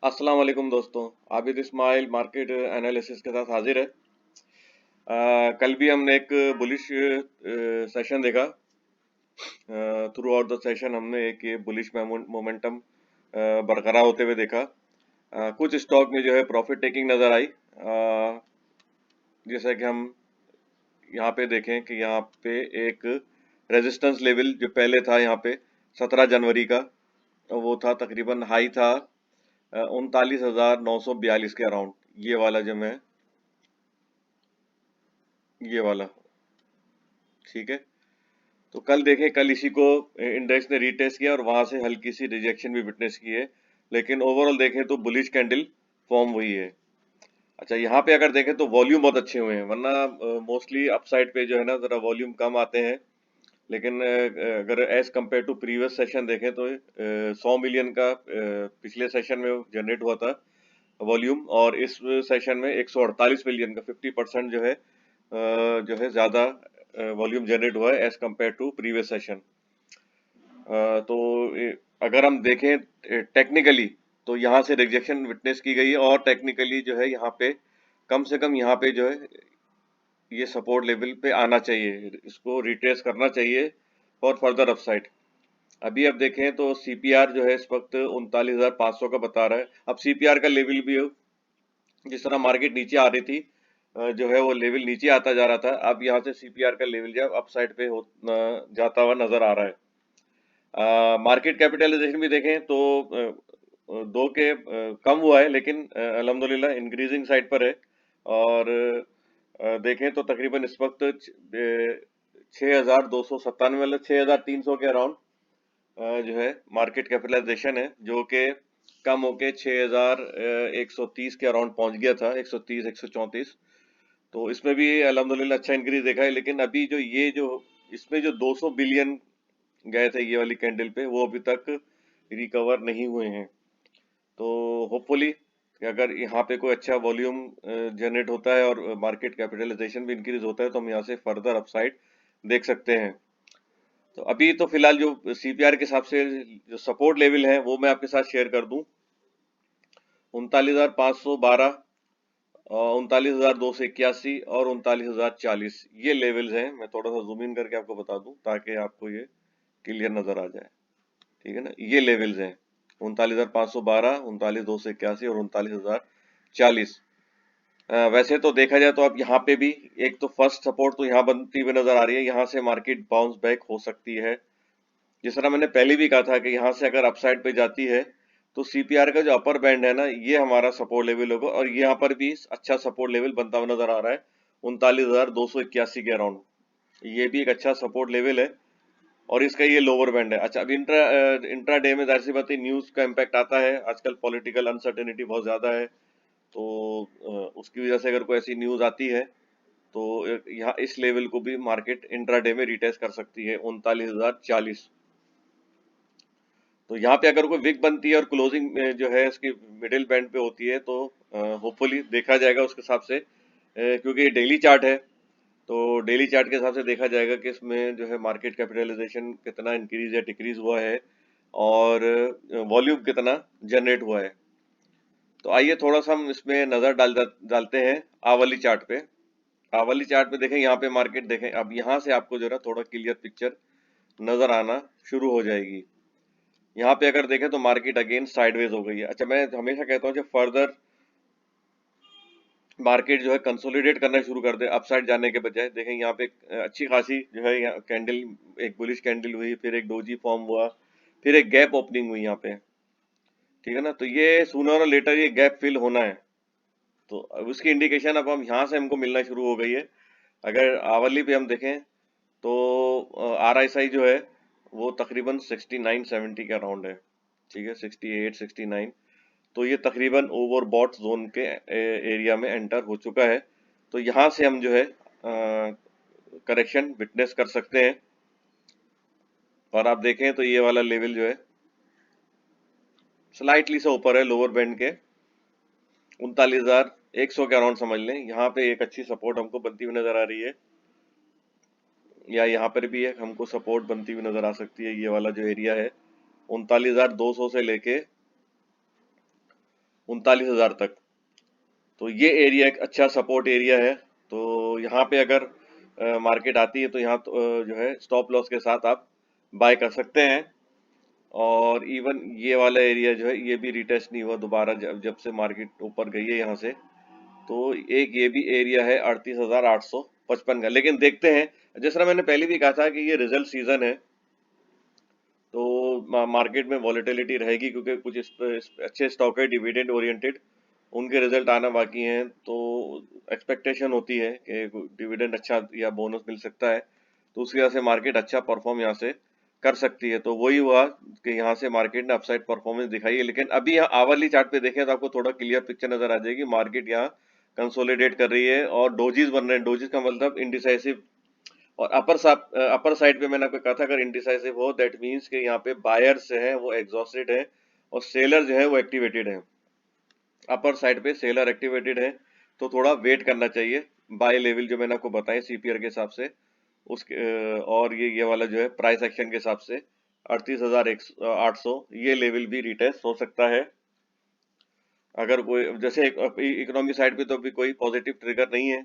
अस्सलाम वालेकुम दोस्तों। आबिद इस्माइल मार्केट एनालिसिस के साथ हाजिर है। कल भी हमने एक बुलिश सेशन देखा। थ्रू आउट द सेशन हमने एक ये बुलिश मोमेंटम बरकरार होते हुए देखा। कुछ स्टॉक में जो है प्रॉफिट टेकिंग नज़र आई। जैसा कि हम यहाँ पे देखें कि यहाँ पे एक रेजिस्टेंस लेवल जो पहले था यहाँ पे 17 जनवरी का, वो था तकरीबन हाई था 39,942 के अराउंड। ये वाला जो है, ये वाला, ठीक है। तो कल देखें, कल इसी को इंडेक्स ने रीटेस्ट किया और वहां से हल्की सी रिजेक्शन भी विटनेस की है, लेकिन ओवरऑल देखें तो बुलिश कैंडल फॉर्म हुई है। अच्छा, यहाँ पे अगर देखें तो वॉल्यूम बहुत अच्छे हुए हैं, वरना मोस्टली अपसाइड पे जो है ना जरा वॉल्यूम कम आते हैं। लेकिन अगर as compared to previous session देखें तो 100 मिलियन का पिछले सेशन में जनरेट हुआ था वॉल्यूम, और इस सेशन में 148 मिलियन का 50% जो है ज्यादा वॉल्यूम जनरेट हुआ है as compared to previous session. तो अगर हम देखें टेक्निकली तो यहाँ से रिजेक्शन विटनेस की गई है, और टेक्निकली जो है यहाँ पे कम से कम यहाँ पे जो है ये सपोर्ट लेवल पे आना चाहिए, इसको रिट्रेस करना चाहिए फॉर फर्दर अपसाइड। अभी अब देखें तो सीपीआर जो है इस वक्त 39,500 का बता रहा है। अब सीपीआर का लेवल भी जिस तरह मार्केट नीचे आ रही थी, जो है वो लेवल नीचे आता जा रहा था, अब यहाँ से सीपीआर का लेवल जो है अपसाइड पे जाता हुआ नजर आ रहा है। मार्केट कैपिटलाइजेशन भी देखें तो दो के कम हुआ है, लेकिन अल्हम्दुलिल्लाह इंक्रीजिंग साइड पर है। और देखें तो तकरीबन इस वक्त 6,297 मतलब 6,300 के अराउंड जो है मार्केट कैपिटलाइजेशन है, जो कि कम होके 6,130 के अराउंड पहुंच गया था, 130 134। तो इसमें भी अल्हम्दुलिल्लाह अच्छा इंक्रीज देखा है, लेकिन अभी जो ये जो इसमें जो 200 बिलियन गए थे ये वाली कैंडल पे, वो अभी तक रिकवर नहीं हुए हैं। तो होपफुली अगर यहाँ पे कोई अच्छा वॉल्यूम जनरेट होता है और मार्केट कैपिटलाइजेशन भी इंक्रीज होता है, तो हम यहाँ से फर्दर अपसाइड देख सकते हैं। तो अभी तो फिलहाल जो सीपीआर के हिसाब से जो सपोर्ट लेवल है वो मैं आपके साथ शेयर कर दूं, 39,512, 39,281 और 39,040 ये लेवल्स हैं। मैं थोड़ा सा जूम इन करके आपको बता दूं ताकि आपको ये क्लियर नजर आ जाए, ठीक है ना। ये लेवल्स हैं 39,512, 39,281 और 39,040। वैसे तो देखा जाए तो अब यहाँ पे भी एक तो फर्स्ट सपोर्ट तो यहाँ बनती हुई नजर आ रही है, यहाँ से मार्केट बाउंस बैक हो सकती है। जिस तरह मैंने पहले भी कहा था कि यहाँ से अगर अपसाइड पे जाती है तो सीपीआर का जो अपर बैंड है ना, ये हमारा सपोर्ट लेवल होगा, और यहाँ पर भी अच्छा सपोर्ट लेवल बनता हुआ नजर आ रहा है 39,281 के अराउंड। ये भी एक अच्छा सपोर्ट लेवल है, और इसका ये लोअर बैंड है। अच्छा, अब इंट्रा डे में जाहिर सी बात है न्यूज का इम्पैक्ट आता है, आजकल पॉलिटिकल अनसर्टेनिटी बहुत ज्यादा है, तो उसकी वजह से अगर कोई ऐसी न्यूज आती है तो यहाँ इस लेवल को भी मार्केट इंट्रा डे में रिटेस्ट कर सकती है 39,040। तो यहाँ पे अगर कोई विक बनती है और क्लोजिंग जो है इसकी मिडिल बैंड पे होती है, तो होपफुली देखा जाएगा उसके हिसाब से, क्योंकि ये डेली चार्ट है, तो डेली चार्ट के हिसाब से देखा जाएगा कि इसमें जो है मार्केट कैपिटलाइजेशन कितना इंक्रीज या डिक्रीज हुआ है, और वॉल्यूम कितना जनरेट हुआ है। तो आइए थोड़ा सा हम इसमें नजर डालते हैं आवली चार्ट पे। आवली चार्ट पे देखें, यहाँ पे मार्केट देखें, अब यहाँ से आपको जो है थोड़ा क्लियर पिक्चर नजर आना शुरू हो जाएगी। यहाँ पे अगर देखें तो मार्केट अगेन साइडवेज हो गई है। अच्छा, मैं हमेशा कहता हूँ जब फर्दर मार्केट जो है कंसोलिडेट करना शुरू कर दे अपसाइड जाने के बजाय, देखें यहाँ पे अच्छी खासी जो है यहाँ कैंडल, एक बुलिश कैंडल हुई, फिर एक डोजी फॉर्म हुआ, फिर एक गैप ओपनिंग हुई यहाँ पे, ठीक है ना। तो ये सूनर और लेटर ये गैप फिल होना है, तो अब उसकी इंडिकेशन अब हम यहाँ से हमको मिलना शुरू हो गई है। अगर आवली पे हम देखें तो RSI जो है वो तकरीबन 69-70 के अराउंड है, ठीक है, 68-69। तो ये तकरीबन ओवरबॉट जोन के एरिया में एंटर हो चुका है। तो यहाँ से हम जो है करेक्शन विटनेस कर सकते हैं, और आप देखें तो ये वाला लेवल जो है स्लाइटली से ऊपर है लोअर बैंड के 39,100 के अराउंड समझ लें। यहाँ पे एक अच्छी सपोर्ट हमको बनती हुई नजर आ रही है, या यहाँ पर भी एक हमको सपोर्ट बनती हुई नजर आ सकती है। ये वाला जो एरिया है 39,200 से लेके 39,000 तक। तो ये एरिया एक अच्छा सपोर्ट एरिया है। तो यहाँ पे अगर मार्केट आती है तो यहाँ तो, जो है स्टॉप लॉस के साथ आप बाय कर सकते हैं। और इवन ये वाला एरिया जो है ये भी रिटेस्ट नहीं हुआ दोबारा, जब जब से मार्केट ऊपर गई है यहाँ से। तो एक ये भी एरिया है 38,855 का। लेकिन देखते हैं, जिस तरह मैंने पहले भी कहा था कि ये रिजल्ट सीजन है, तो मार्केट में वॉलेटिलिटी रहेगी, क्योंकि कुछ अच्छे स्टॉक है डिविडेंड ओरिएंटेड, उनके रिजल्ट आना बाकी हैं। तो एक्सपेक्टेशन होती है कि डिविडेंड अच्छा या बोनस मिल सकता है, तो उसकी वजह से मार्केट अच्छा परफॉर्म यहाँ से कर सकती है। तो वही हुआ कि यहाँ से मार्केट ने अपसाइड परफॉर्मेंस दिखाई है। लेकिन अभी यहाँ आवरली चार्ट पे देखें तो आपको थोड़ा क्लियर पिक्चर नजर आ जाएगी। मार्केट यहाँ कंसोलिडेट कर रही है और डोजीज बन रहे हैं। डोजीज का मतलब इंडिसाइसिव। और अपर साइड पे मैंने आपको कहा था अगर इंडिसाइसिव हो दैट मीन्स कि यहाँ पे बायर्स हैं वो एग्जॉस्टेड है और सेलर जो है वो एक्टिवेटेड है। अपर साइड पे सेलर एक्टिवेटेड है, तो थोड़ा वेट करना चाहिए। बाय लेवल जो मैंने आपको बताया सीपीआर के हिसाब से उसके, और ये वाला जो है प्राइस एक्शन के हिसाब से 38,800 ये लेवल भी रिटेस्ट हो सकता है। अगर कोई जैसे इकोनॉमी साइड पे तो अभी कोई पॉजिटिव ट्रिगर नहीं है,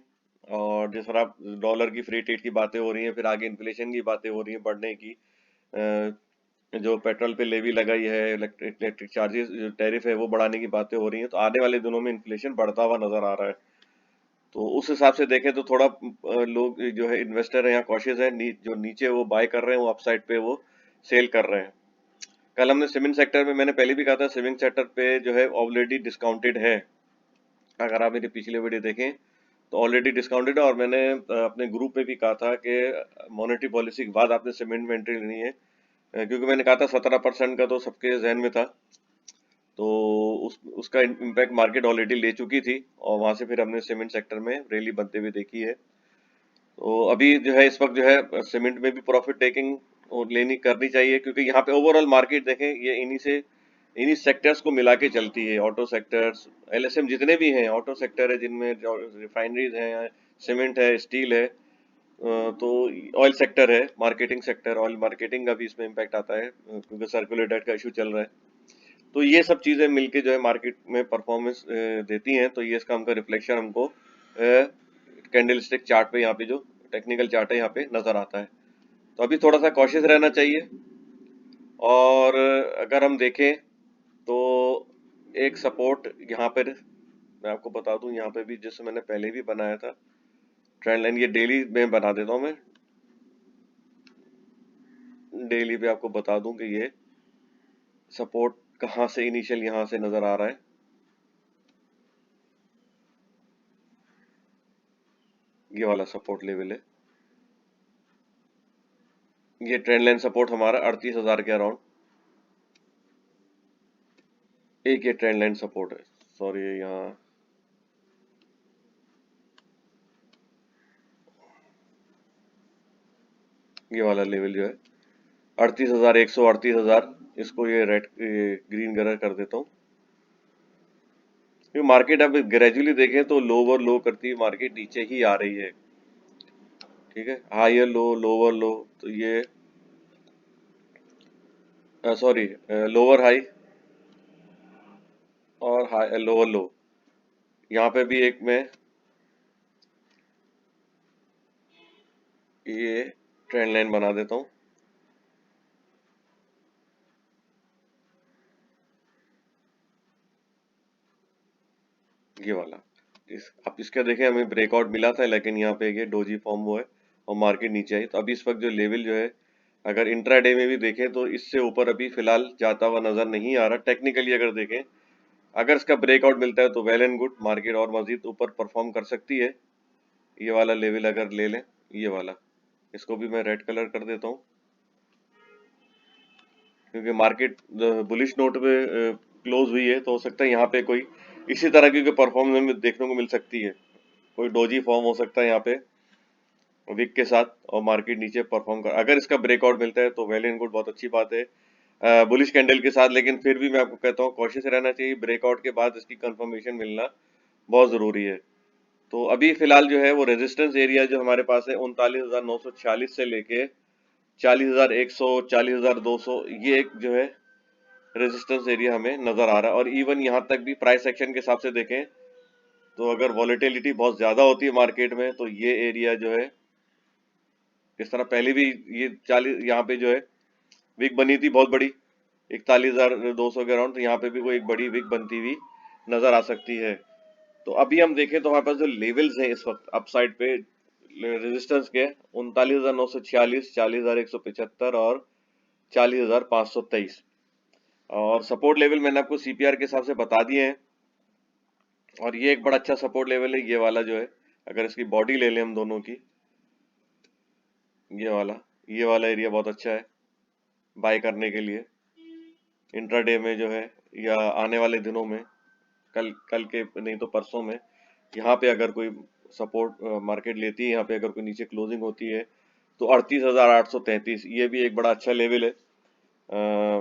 और जिस तरह डॉलर की फ्री ट्रेड की बातें हो रही हैं, फिर आगे इन्फ्लेशन की बातें हो रही हैं बढ़ने की, जो पेट्रोल पे लेवी लगाई है, इलेक्ट्रिक चार्जेस जो टैरिफ है वो बढ़ाने की बातें हो रही हैं, तो आने वाले दिनों में इन्फ्लेशन बढ़ता हुआ नजर आ रहा है। तो उस हिसाब से देखें तो थोड़ा लोग जो है इन्वेस्टर है यहाँ कॉशियस है, जो नीचे वो बाय कर रहे हैं वो अपसाइड पे वो सेल कर रहे हैं। कल हमने सीमेंट सेक्टर में, मैंने पहले भी कहा था सीमेंट सेक्टर पे जो है ऑलरेडी डिस्काउंटेड है। अगर आप मेरे पिछले वीडियो देखें तो ऑलरेडी डिस्काउंटेड है, और मैंने अपने ग्रुप में भी कहा था कि मॉनेटरी पॉलिसी के बाद आपने सीमेंट में एंट्री लेनी है, क्योंकि मैंने कहा था 17% का तो सबके जहन में था। तो उसका इम्पैक्ट मार्केट ऑलरेडी ले चुकी थी, और वहां से फिर हमने सीमेंट सेक्टर में रैली बनते हुए देखी है। तो अभी जो है इस वक्त जो है सीमेंट में भी प्रॉफिट टेकिंग और लेनी करनी चाहिए, क्योंकि यहाँ पे ओवरऑल मार्केट देखें ये इन्हीं सेक्टर्स को मिला के चलती है। ऑटो सेक्टर्स, एलएसएम जितने भी हैं ऑटो सेक्टर है, जिनमें रिफाइनरीज हैं, सीमेंट है, स्टील है, तो ऑयल सेक्टर है, मार्केटिंग सेक्टर, ऑयल मार्केटिंग का भी इसमें इम्पैक्ट आता है, क्योंकि सर्कुलर डेट का इशू चल रहा है। तो ये सब चीजें मिलके जो है मार्केट में परफॉर्मेंस देती हैं। तो ये इसका हमका रिफ्लेक्शन हमको कैंडलस्टिक चार्ट पे, यहाँ पे जो टेक्निकल चार्ट है यहाँ पे नजर आता है। तो अभी थोड़ा सा कॉशियस रहना चाहिए। और अगर हम देखें तो एक सपोर्ट यहाँ पर मैं आपको बता दूं, यहाँ पे भी जैसे मैंने पहले भी बनाया था ट्रेंड लाइन, ये डेली में बना देता हूँ मैं। डेली पे आपको बता दूं कि ये सपोर्ट कहाँ से इनिशियल यहाँ से नजर आ रहा है। ये वाला सपोर्ट लेवल है, ये ट्रेंड लाइन सपोर्ट हमारा 38,000 के अराउंड। एक ये ट्रेंड लाइन सपोर्ट है, सॉरी यहाँ ये वाला लेवल जो है 38,100, 38,000, इसको ये रेड ग्रीन कलर कर देता हूँ। ये मार्केट अब ग्रेजुअली देखें तो लोअर लो करती है मार्केट नीचे ही आ रही है। ठीक है, हायर लो लोअर लो, तो ये सॉरी लोअर हाई और हाई लोअर लो, यहाँ पे भी एक मैं ये ट्रेंड लाइन बना देता हूँ। ये वाला आप इसका देखें, हमें ब्रेकआउट मिला था, लेकिन यहाँ पे ये डोजी फॉर्म हुआ है और मार्केट नीचे आई। तो अभी इस वक्त जो लेवल जो है अगर इंट्राडे में भी देखें तो इससे ऊपर अभी फिलहाल जाता हुआ नजर नहीं आ रहा। टेक्निकली अगर देखें, अगर इसका ब्रेकआउट मिलता है तो वेल एंड गुड, मार्केट और मजीद ऊपर परफॉर्म कर सकती है। ये वाला लेवल अगर ले लें, ये वाला, इसको भी मैं रेड कलर कर देता हूँ, क्योंकि मार्केट बुलिश नोट पे क्लोज हुई है, तो हो सकता है यहाँ पे कोई इसी तरह की परफॉर्मेंस देखने को मिल सकती है। कोई डोजी फॉर्म हो सकता है यहाँ पे विक के साथ, और मार्केट नीचे परफॉर्म कर, अगर इसका ब्रेकआउट मिलता है तो वेल एंड गुड, बहुत अच्छी बात है बुलिश कैंडल के साथ। लेकिन फिर भी मैं आपको कहता हूँ कॉशियस रहना चाहिए, ब्रेकआउट के बाद इसकी कंफर्मेशन मिलना बहुत जरूरी है। तो अभी फिलहाल जो है वो रेजिस्टेंस एरिया जो हमारे पास है 39,946 से लेके 40,100, 40,200, ये एक जो है रेजिस्टेंस एरिया हमें नजर आ रहा है। और इवन यहाँ तक भी प्राइस एक्शन के हिसाब से देखें तो अगर वॉलेटिलिटी बहुत ज्यादा होती है मार्केट में तो ये एरिया जो है, इस तरह पहले भी ये 40 यहाँ पे जो है विक बनी थी बहुत बड़ी 41,200 के अराउंड, तो यहाँ पे भी कोई एक बड़ी विक बनती हुई नजर आ सकती है। तो अभी हम देखें तो हमारे पास जो लेवल्स हैं इस वक्त अपसाइड पे रेजिस्टेंस के 39,946, 40,175 और 40,523। और सपोर्ट लेवल मैंने आपको सीपीआर के हिसाब से बता दिए हैं। और ये एक बड़ा अच्छा सपोर्ट लेवल है, ये वाला जो है, अगर इसकी बॉडी ले लें हम दोनों की, ये वाला एरिया बहुत अच्छा है बाय करने के लिए इंट्राडे में जो है, या आने वाले दिनों में, कल के नहीं तो परसों में। यहाँ पे अगर कोई सपोर्ट मार्केट लेती है, यहाँ पे अगर कोई नीचे क्लोजिंग होती है तो 38,833 ये भी एक बड़ा अच्छा लेवल है।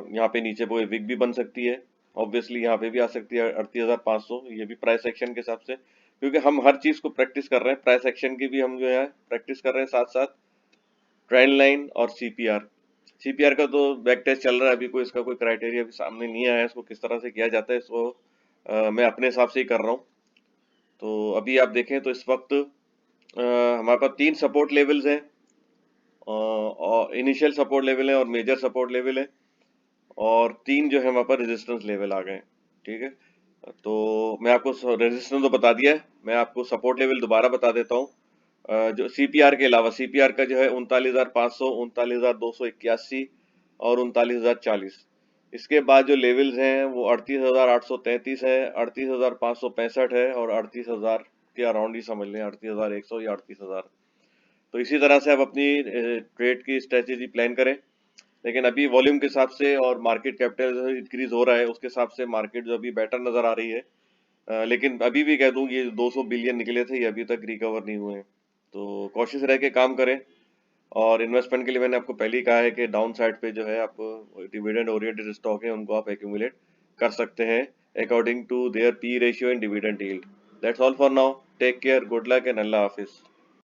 यहाँ पे नीचे कोई विक भी बन सकती है, ऑब्वियसली यहाँ पे भी आ सकती है 38,500, ये भी प्राइस एक्शन के हिसाब से, क्योंकि हम हर चीज को प्रैक्टिस कर रहे हैं, प्राइस एक्शन की भी हम जो है प्रैक्टिस कर रहे हैं, साथ साथ ट्रेंड लाइन और सीपीआर का तो बैक टेस्ट चल रहा है, अभी कोई इसका कोई क्राइटेरिया भी सामने नहीं आया है, इसको किस तरह से किया जाता है इसको मैं अपने हिसाब से ही कर रहा हूँ। तो अभी आप देखें तो इस वक्त हमारे पास 3 सपोर्ट लेवल्स हैं, और इनिशियल सपोर्ट लेवल है और मेजर सपोर्ट लेवल है, और 3 जो है हमारे पास रेजिस्टेंस लेवल आ गए। ठीक है, तो मैं आपको रेजिस्टेंस तो बता दिया है, मैं आपको सपोर्ट लेवल दोबारा बता देता हूँ। जो सीपीआर के अलावा, सीपीआर का जो है 39,500, 39,281 और 39,040। इसके बाद जो लेवल्स हैं वो 38,833 है, 38,565 है और 38,000 के अराउंड ही समझ लें, 38,100 या 38,000। तो इसी तरह से आप अपनी ट्रेड की स्ट्रेटेजी प्लान करें। लेकिन अभी वॉल्यूम के हिसाब से और मार्केट कैपिटल इंक्रीज हो रहा है, उसके हिसाब से मार्केट जो अभी बेटर नजर आ रही है। लेकिन अभी भी कह दूं ये 200 बिलियन निकले थे, ये अभी तक रिकवर नहीं हुए हैं। तो कोशिश रह के काम करें। और इन्वेस्टमेंट के लिए मैंने आपको पहले ही कहा है कि डाउन साइड पे जो है आप डिविडेंड ओरिएंटेड स्टॉक है उनको आप एक्यूमुलेट कर सकते हैं according to their P ratio and dividend yield. That's all for now, take care, good luck and अल्लाह हाफिज।